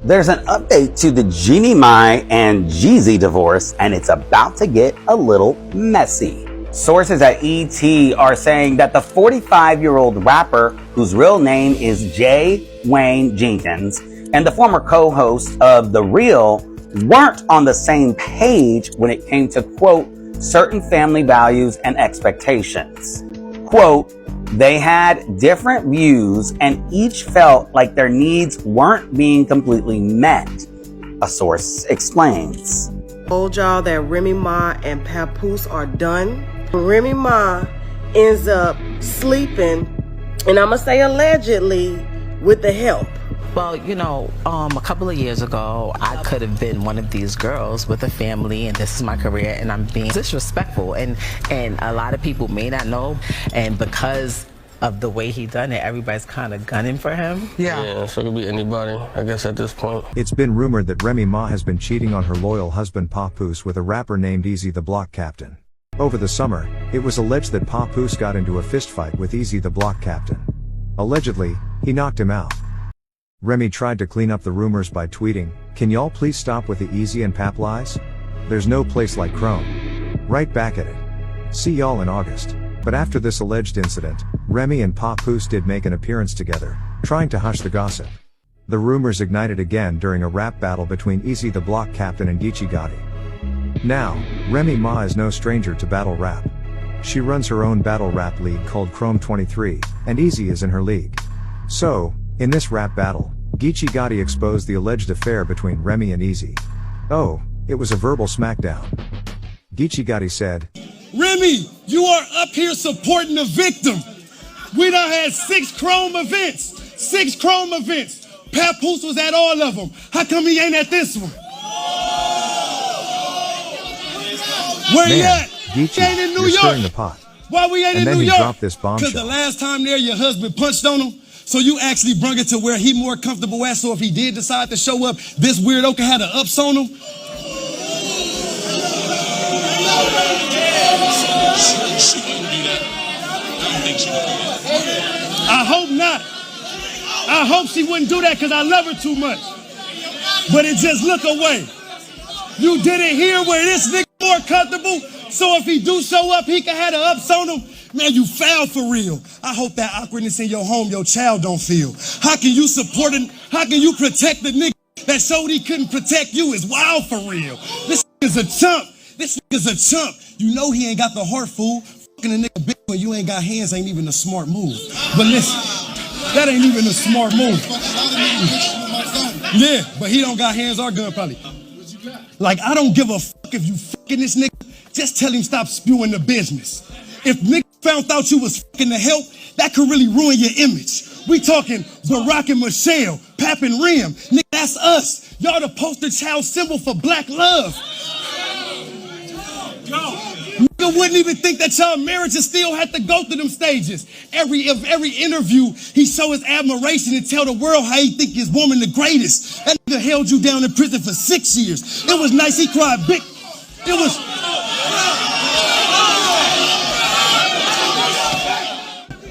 There's an update to the Jeannie and Jeezy divorce, and it's about to get a little messy. Sources at ET are saying that the 45-year-old rapper, whose real name is J. Wayne Jenkins, and the former co-host of The Real weren't on the same page when it came to, quote, certain family values and expectations. Quote, they had different views and each felt like their needs weren't being completely met, a source explains. Told y'all that Remy Ma and Papoose are done. Remy Ma ends up sleeping, and I'm gonna say allegedly, with the help. Well, you know, a couple of years ago, I could have been one of these girls with a family, and this is my career, and I'm being disrespectful, and a lot of people may not know, and because of the way he done it, everybody's kind of gunning for him. Yeah, so it could be anybody, I guess, at this point. It's been rumored that Remy Ma has been cheating on her loyal husband Papoose with a rapper named Jeezy the Block Captain. Over the summer, it was alleged that Papoose got into a fistfight with Jeezy the Block Captain. Allegedly, he knocked him out. Remy tried to clean up the rumors by tweeting, "Can y'all please stop with the Jeezy and Pap lies? There's no place like Chrome. Right back at it. See y'all in August." But after this alleged incident, Remy and Papoose did make an appearance together, trying to hush the gossip. The rumors ignited again during a rap battle between Jeezy the Block Captain and Geechee Gotti. Now, Remy Ma is no stranger to battle rap. She runs her own battle rap league called Chrome 23, and Jeezy is in her league. So, in this rap battle, Geechee Gotti exposed the alleged affair between Remy and Jeezy. Oh, it was a verbal smackdown. Geechee Gotti said, "Remy, you are up here supporting the victim. We done had 6 Chrome events. 6 Chrome events. Papoose was at all of them. How come he ain't at this one? Where he at? Geechee, ain't in New you're York. stirring the pot." Why we ain't And in then New he York? dropped this bombshell. Because the last time there, your husband punched on him. So you actually brung it to where he more comfortable at. So if he did decide to show up, this weirdo can have the ups on him. I hope not. I hope she wouldn't do that because I love her too much. But it just look away. You did it here where this nigga more comfortable. So if he do show up, he can have the ups on him. Man, you foul for real. I hope that awkwardness in your home, your child don't feel. How can you support and how can you protect the nigga that showed he couldn't protect you? Is wild for real. This is a chump. This nigga's a chump. You know he ain't got the heart, fool. Fucking a nigga big when you ain't got hands ain't even a smart move. But listen, that ain't even a smart move. Yeah, but he don't got hands or gun probably. Like, I don't give a fuck if you fucking this nigga. Just tell him stop spewing the business. If nigga found out you was fucking the help, that could really ruin your image. We talking Barack and Michelle, Pap and Rem. Nigga, that's us. Y'all the poster child symbol for black love. Nigga wouldn't even think that y'all marriages still had to go through them stages. Every interview, he show his admiration and tell the world how he think his woman the greatest. That nigga held you down in prison for 6 years. It was nice, he cried big. It was...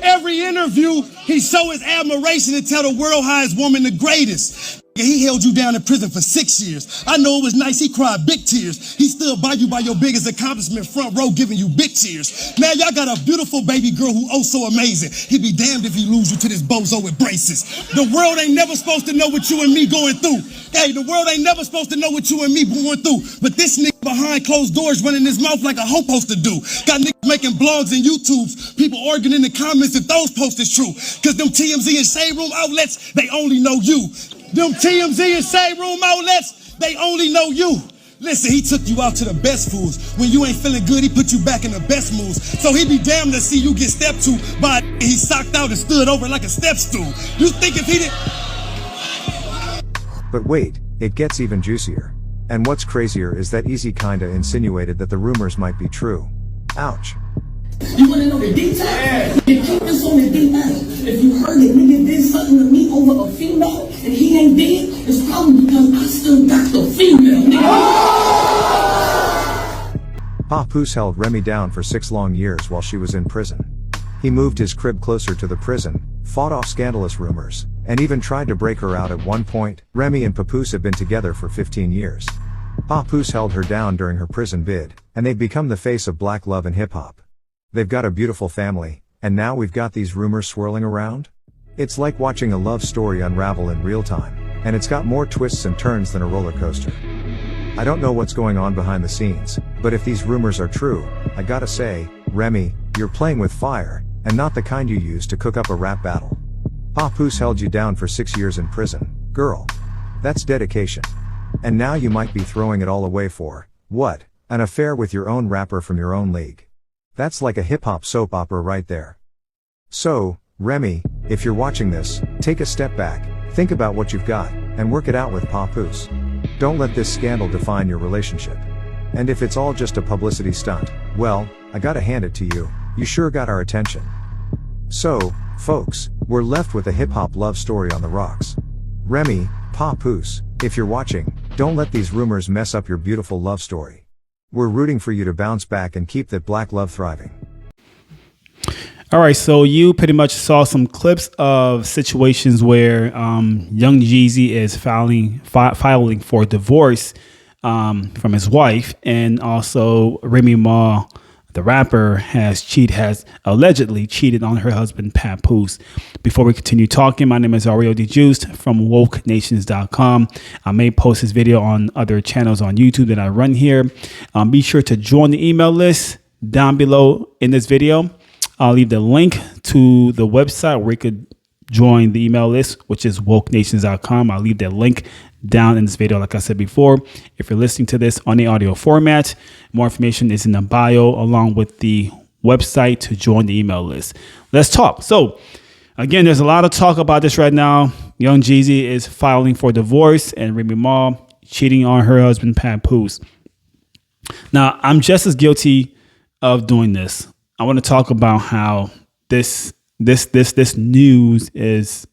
Every interview, he show his admiration and tell the world how his woman the greatest. He held you down in prison for 6 years. I know it was nice, he cried big tears. He stood by you by your biggest accomplishment, front row giving you big tears. Now y'all got a beautiful baby girl who oh so amazing. He'd be damned if he lose you to this bozo with braces. The world ain't never supposed to know what you and me going through. Hey, the world ain't never supposed to know what you and me going through. But this nigga behind closed doors running his mouth like a hoe supposed to do. Got niggas making blogs and YouTubes. People arguing in the comments if those posts is true. Cause them TMZ and Shade Room outlets, they only know you. Them TMZ and Shade Room outlets, they only know you. Listen, he took you out to the best foods. When you ain't feeling good, he put you back in the best moves. So he be damned to see you get stepped to by a he socked out and stood over like a step stool. You think if he did... But wait, it gets even juicier. And what's crazier is that Jeezy kinda insinuated that the rumors might be true. Ouch. You wanna know the details? Yeah. The keepers on the details. If you heard that nigga did something to me over a female and he ain't dead, it's probably because I still got the female, nigga. Papoose held Remy down for 6 long years while she was in prison. He moved his crib closer to the prison, fought off scandalous rumors, and even tried to break her out at one point. Remy and Papoose have been together for 15 years. Papoose held her down during her prison bid, and they've become the face of black love and hip-hop. They've got a beautiful family, and now we've got these rumors swirling around? It's like watching a love story unravel in real time, and it's got more twists and turns than a roller coaster. I don't know what's going on behind the scenes, but if these rumors are true, I gotta say, Remy, you're playing with fire, and not the kind you use to cook up a rap battle. Papoose held you down for 6 years in prison, girl. That's dedication. And now you might be throwing it all away for, what? An affair with your own rapper from your own league. That's like a hip-hop soap opera right there. So, Remy, if you're watching this, take a step back, think about what you've got, and work it out with Papoose. Don't let this scandal define your relationship. And if it's all just a publicity stunt, well, I gotta hand it to you, you sure got our attention. So, folks, we're left with a hip-hop love story on the rocks. Remy, Papoose, if you're watching, don't let these rumors mess up your beautiful love story. We're rooting for you to bounce back and keep that black love thriving. All right, so you pretty much saw some clips of situations where young Jeezy is filing for divorce from his wife, and also Remy Ma, the rapper, has allegedly cheated on her husband Papoose. Before we continue talking, my name is Ariel DeJuiced from WokeNations.com. I may post this video on other channels on YouTube that I run here. Be sure to join the email list down below in this video. I'll leave the link to the website where you could join the email list, which is WokeNations.com. I'll leave that link down in this video, like I said before. If you're listening to this on the audio format, more information is in the bio along with the website to join the email list. Let's talk. So again, there's a lot of talk about this right now. Young Jeezy is filing for divorce and Remy Ma cheating on her husband Papoose. Now, I'm just as guilty of doing this. I want to talk about how this news is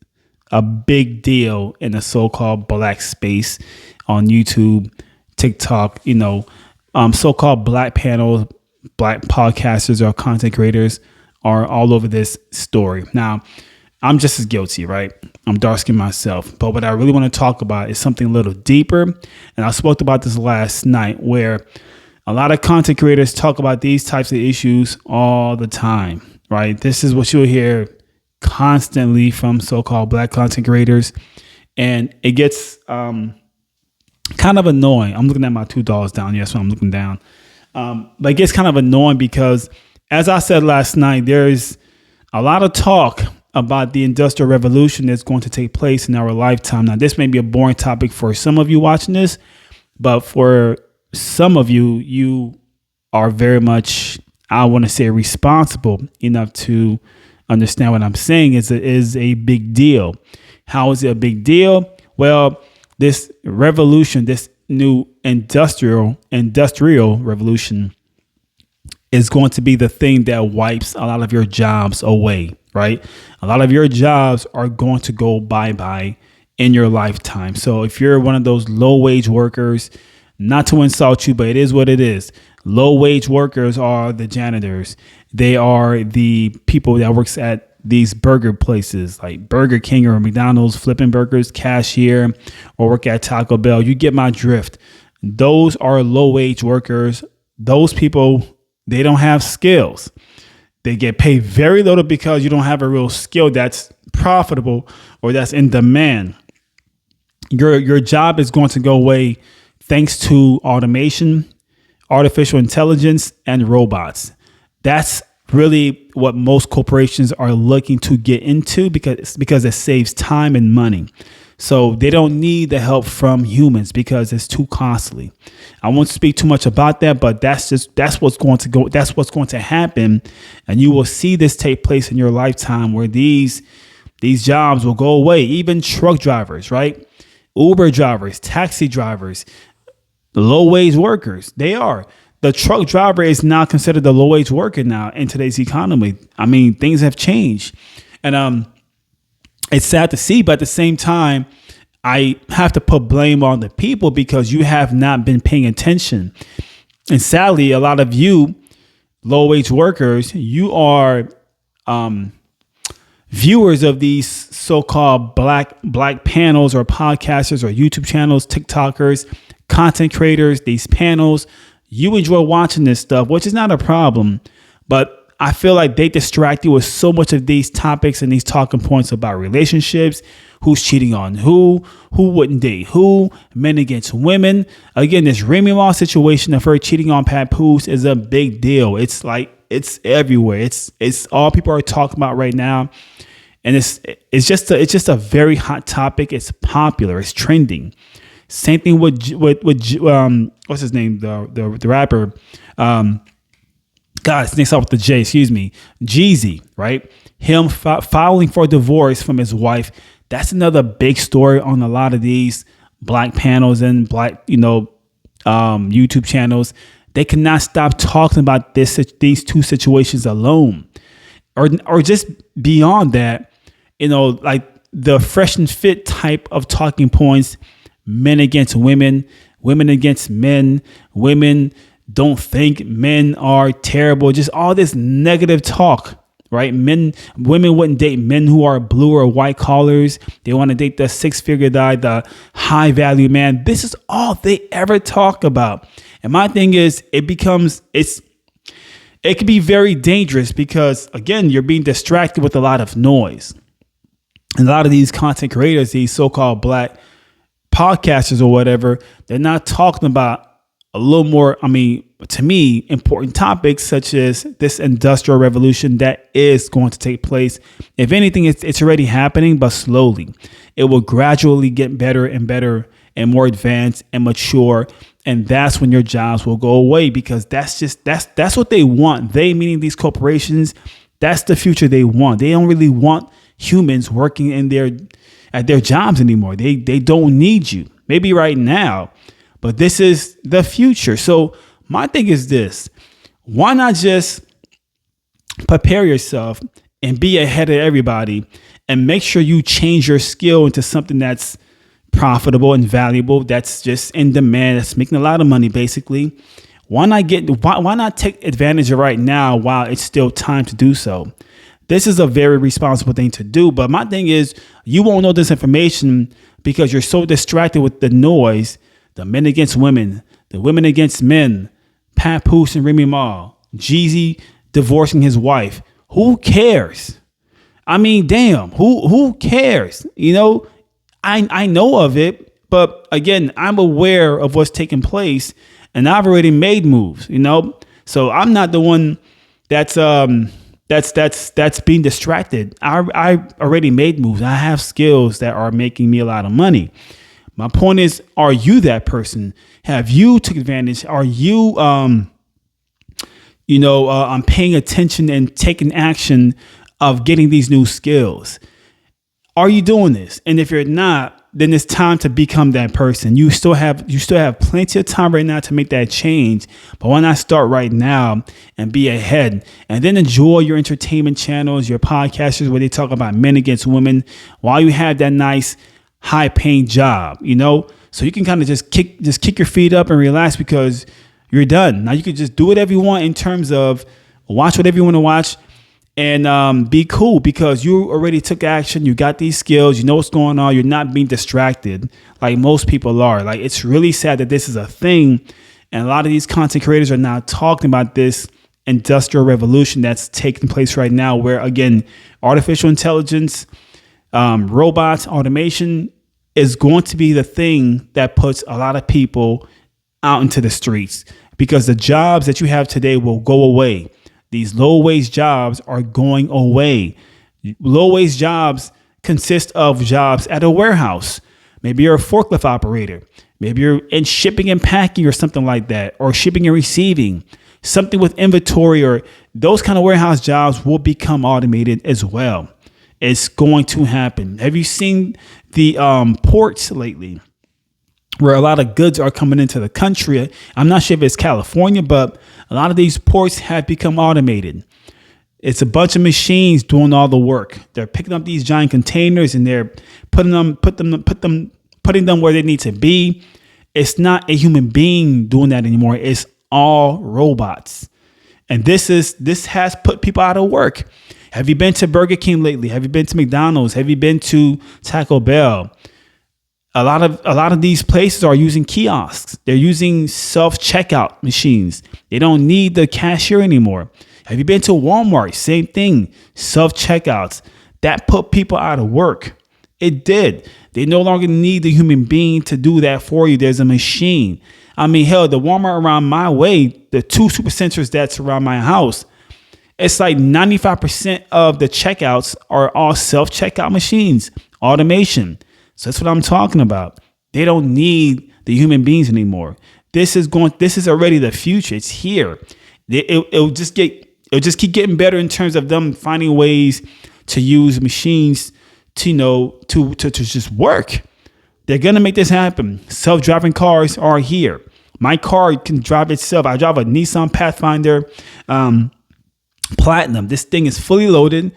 a big deal in the so-called black space on YouTube, TikTok, so-called black panels, black podcasters or content creators are all over this story. Now, I'm just as guilty, right? I'm dark-skinned myself. But what I really want to talk about is something a little deeper. And I spoke about this last night, where a lot of content creators talk about these types of issues all the time, right? This is what you'll hear constantly from so-called black content creators. And it gets kind of annoying. I'm looking at my $2 down here, so I'm looking down. But it gets kind of annoying because, as I said last night, there's a lot of talk about the Industrial Revolution that's going to take place in our lifetime. Now, this may be a boring topic for some of you watching this, but for some of you, you are very much, I want to say, responsible enough to understand what I'm saying is a big deal. How is it a big deal? Well, this revolution, this new industrial revolution is going to be the thing that wipes a lot of your jobs away, right? A lot of your jobs are going to go bye-bye in your lifetime. So if you're one of those low-wage workers, not to insult you, but it is what it is. Low-wage workers are the janitors. They are the people that works at these burger places like Burger King or McDonald's, flipping burgers, cashier, or work at Taco Bell. You get my drift. Those are low-wage workers. Those people, they don't have skills. They get paid very little because you don't have a real skill that's profitable or that's in demand. Your job is going to go away thanks to automation, artificial intelligence, and robots. That's really what most corporations are looking to get into because it saves time and money. So they don't need the help from humans because it's too costly. I won't speak too much about that, but that's what's going to happen. And you will see this take place in your lifetime, where these jobs will go away. Even truck drivers, right? Uber drivers, taxi drivers, low-wage workers. They are. The truck driver is not considered the low-wage worker now in today's economy. I mean, things have changed. And it's sad to see, but at the same time, I have to put blame on the people because you have not been paying attention. And sadly, a lot of you low-wage workers, you are viewers of these so-called black panels or podcasters or YouTube channels, TikTokers, content creators, these panels, you enjoy watching this stuff, which is not a problem. But I feel like they distract you with so much of these topics and these talking points about relationships, who's cheating on who wouldn't date who, men against women. Again, this Remy Ma situation of her cheating on Papoose is a big deal. It's like, it's everywhere. It's all people are talking about right now. And it's just a very hot topic. It's popular. It's trending. Same thing with what's his name? The rapper. God, his name starts with the J. Excuse me, Jeezy. Right? Him filing for divorce from his wife. That's another big story on a lot of these black panels and black, YouTube channels. They cannot stop talking about these two situations alone, or just beyond that. Like the fresh and fit type of talking points, men against women, women against men, women don't think men are terrible, just all this negative talk, right? Women wouldn't date men who are blue or white collars. They want to date the six-figure guy, the high value man. This is all they ever talk about. And my thing is, it can be very dangerous because, again, you're being distracted with a lot of noise. And a lot of these content creators, these so-called black podcasters or whatever, they're not talking about a little more, to me, important topics such as this industrial revolution that is going to take place. If anything, it's already happening, but slowly. It will gradually get better and better and more advanced and mature. And that's when your jobs will go away, because that's what they want. They, meaning these corporations, that's the future they want. They don't really want humans working at their jobs anymore. They don't need you. Maybe right now, but this is the future. So my thing is this: why not just prepare yourself and be ahead of everybody and make sure you change your skill into something that's profitable and valuable, that's just in demand, that's making a lot of money, basically. Why not take advantage of right now while it's still time to do so? This is a very responsible thing to do. But my thing is, you won't know this information because you're so distracted with the noise, the men against women, the women against men, Papoose and Remy Ma, Jeezy divorcing his wife. Who cares? Damn, who cares? I know of it, but again, I'm aware of what's taking place, and I've already made moves, So I'm not the one that's being distracted. I already made moves. I have skills that are making me a lot of money. My point is, are you that person? Have you took advantage? Are you paying attention and taking action of getting these new skills? Are you doing this? And if you're not, then it's time to become that person. You still have plenty of time right now to make that change. But why not start right now and be ahead, and then enjoy your entertainment channels, your podcasters where they talk about men against women, while you have that nice high paying job, so you can kind of just kick your feet up and relax because you're done. Now you can just do whatever you want in terms of watch whatever you want to watch. And be cool because you already took action. You got these skills. You know what's going on. You're not being distracted like most people are. Like, it's really sad that this is a thing. And a lot of these content creators are now talking about this industrial revolution that's taking place right now, where, again, artificial intelligence, robots, automation is going to be the thing that puts a lot of people out into the streets, because the jobs that you have today will go away. These low-wage jobs are going away. Low-wage jobs consist of jobs at a warehouse. Maybe you're a forklift operator. Maybe you're in shipping and packing or something like that, or shipping and receiving. Something with inventory, or those kind of warehouse jobs will become automated as well. It's going to happen. Have you seen the ports lately, where a lot of goods are coming into the country? I'm not sure if it's California, but a lot of these ports have become automated. It's a bunch of machines doing all the work. They're picking up these giant containers and they're putting them where they need to be. It's not a human being doing that anymore. It's all robots. And this has put people out of work. Have you been to Burger King lately? Have you been to McDonald's? Have you been to Taco Bell? A lot of these places are using kiosks. They're using self-checkout machines. They don't need the cashier anymore. Have you been to Walmart? Same thing. Self-checkouts. That put people out of work. It did. They no longer need the human being to do that for you. There's a machine. I mean, hell, the Walmart around my way, the 2 supercenters that's around my house, it's like 95% of the checkouts are all self-checkout machines, automation. So that's what I'm talking about. They don't need the human beings anymore. This is already the future. It's here. It'll just keep getting better in terms of them finding ways to use machines to just work. They're gonna make this happen. Self-driving cars are here. My car can drive itself. I drive a Nissan Pathfinder Platinum. This thing is fully loaded.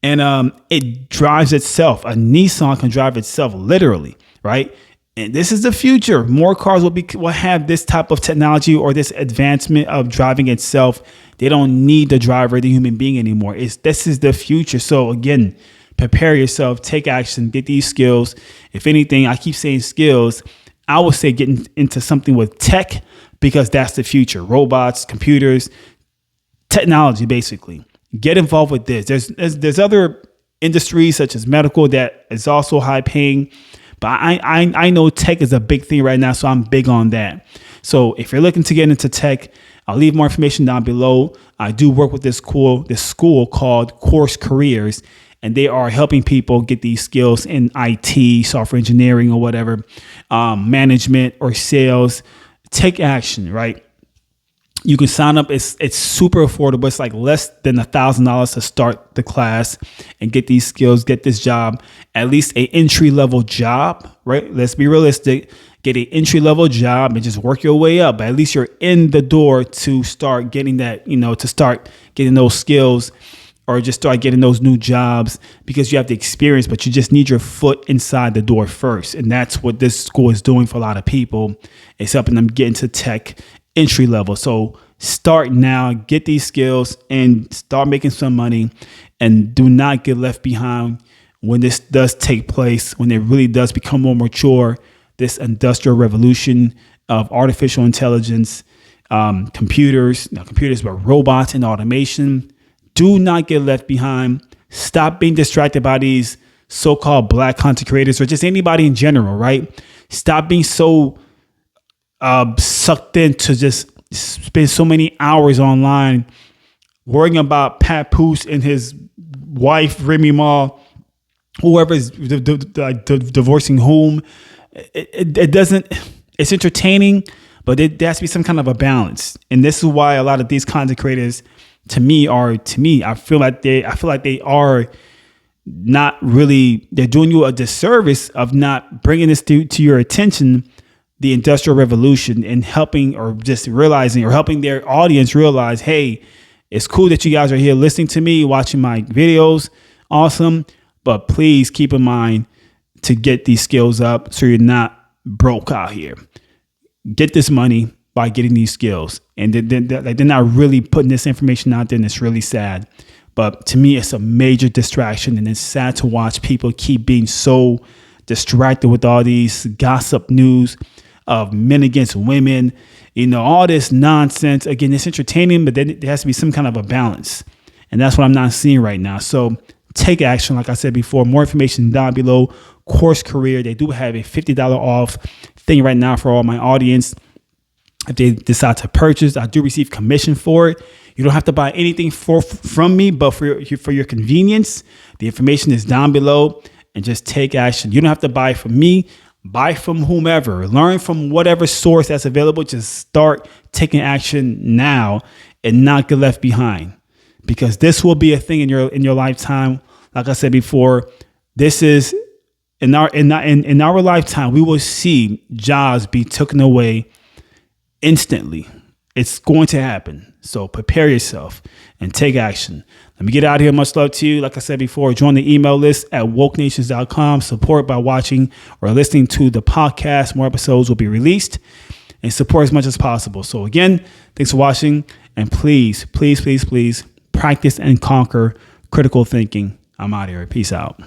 And it drives itself. A Nissan can drive itself, literally, right? And this is the future. More cars will have this type of technology or this advancement of driving itself. They don't need the driver, the human being anymore. This is the future. So again, prepare yourself, take action, get these skills. If anything, I keep saying skills. I would say getting into something with tech because that's the future. Robots, computers, technology, basically. Get involved with this. There's other industries such as medical that is also high paying, but I know tech is a big thing right now, so I'm big on that. So if you're looking to get into tech, I'll leave more information down below. I do work with this school called Course Careers, and they are helping people get these skills in IT, software engineering, or whatever, management or sales. Take action, right? You can sign up. It's super affordable. It's like less than $1,000 to start the class and get these skills, get this job, at least an entry-level job, right? Let's be realistic. Get an entry-level job and just work your way up. But at least you're in the door to start getting that, to start getting those skills or just start getting those new jobs because you have the experience, but you just need your foot inside the door first. And that's what this school is doing for a lot of people. It's helping them get into tech entry level. So start now, get these skills and start making some money, and do not get left behind when this does take place, when it really does become more mature, this industrial revolution of artificial intelligence, computers, but robots and automation. Do not get left behind. Stop being distracted by these so-called Black content creators or just anybody in general, right? Stop being so sucked in to just spend so many hours online worrying about Papoose and his wife, Remy Ma, whoever is divorcing whom. It doesn't, it's entertaining, but there has to be some kind of a balance. And this is why a lot of these content creators I feel like they are not really, they're doing you a disservice of not bringing this to your attention, the Industrial Revolution, and helping or just realizing or helping their audience realize, hey, it's cool that you guys are here listening to me, watching my videos. Awesome. But please keep in mind to get these skills up so you're not broke out here. Get this money by getting these skills. And they're not really putting this information out there, and it's really sad. But to me, it's a major distraction, and it's sad to watch people keep being so distracted with all these gossip news of men against women, all this nonsense. Again, it's entertaining, but then there has to be some kind of a balance. And that's what I'm not seeing right now. So take action. Like I said before, more information down below. Course Career. They do have a $50 off thing right now for all my audience. If they decide to purchase, I do receive commission for it. You don't have to buy anything from me, but for your convenience, the information is down below, and just take action. You don't have to buy from me. Buy from whomever. Learn from whatever source that's available. Just start taking action now and not get left behind, because this will be a thing in your lifetime. Like I said before, this is in our lifetime. We will see jobs be taken away instantly. It's going to happen. So prepare yourself and take action. Let me get out of here. Much love to you. Like I said before, join the email list at wokenations.com. Support by watching or listening to the podcast. More episodes will be released, and support as much as possible. So again, thanks for watching. And please, please, please, please practice and conquer critical thinking. I'm out here. Peace out.